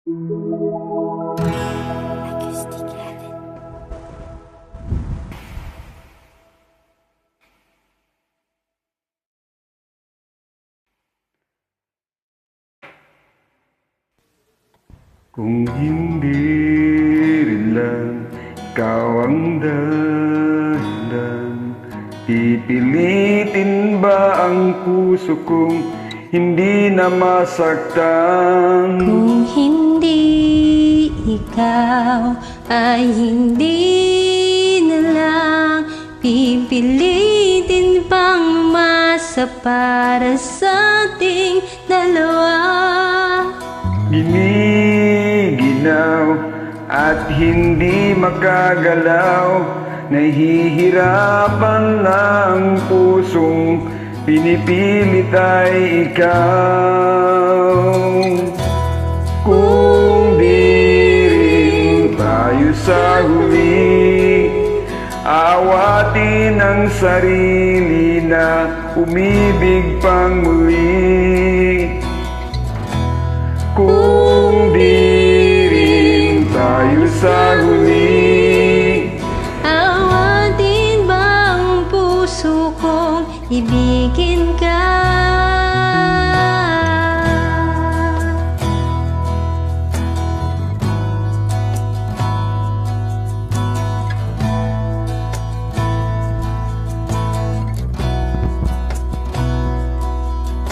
Kung hindi rin lang ikaw ang dahilan, pipilitin ba ang puso kong hindi na masaktan? Kung hindi ikaw ay hindi na lang pipilitin pang umasa para sa ating dalawa. Giniginaw at hindi makagalaw, nahihirapan lang pusong pinipilit ay ikaw. Kung di rin tayo sa huli, awatin ang sarili na umibig pang muli. Kung di rin tayo sa huli, awatin ba ang puso kong ibigin ka?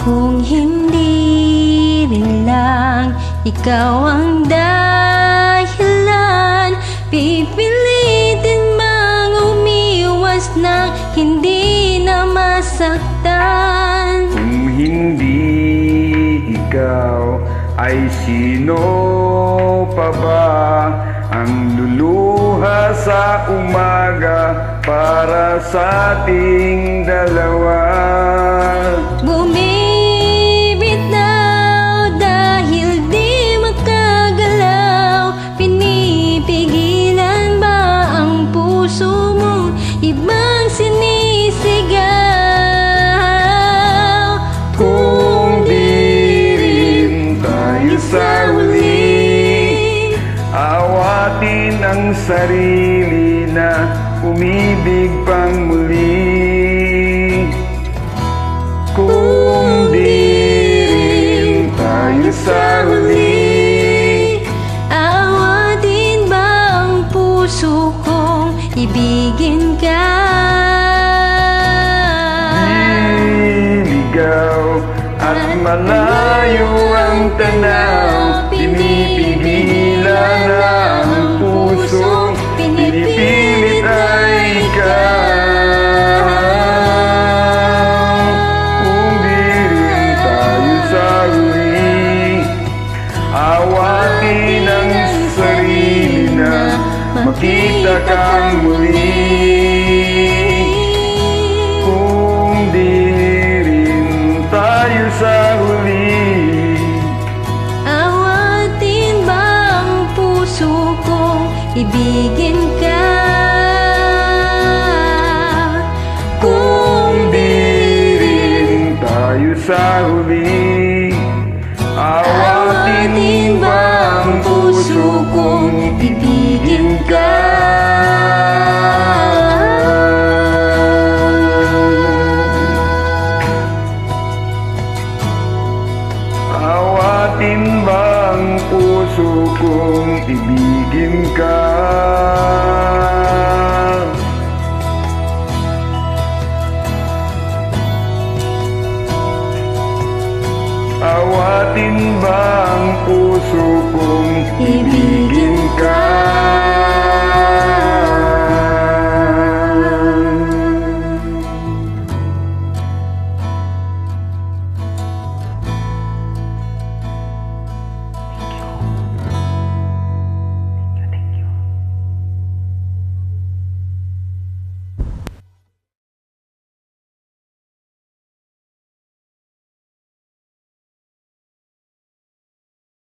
Kung hindi rin lang ikaw ang dahilan, pipilitin bang umiwas ng hindi na masaktan? kung hindi ikaw, ay sino pa ba ang luluha sa umaga para sa ating dalawa? Bumibitaw dahil di makagalaw, pinipigilan ba ang puso mo ibang sinisigaw? Kung di rin tayo sa huli, awatin ang sarili na umibig pang muli. Kung di rin tayo sa huli, awatin ba ang puso kong ibigin ka? Liligaw at malayo ang tanaw, pinipigilan na ang pusong pinipilit ay ikaw. Kung di rin tayo sa huli, awatin ang sarili na makita kang muli. Kung di rin tayo sa huli, Awatin ba ang puso kong ibigin ka? kung di rin tayo sa huli, awatin ba ang puso kong ibigin ka? Awatin ba ang puso kong ibigin ka? Awatin ba ang puso kong ibigin ka?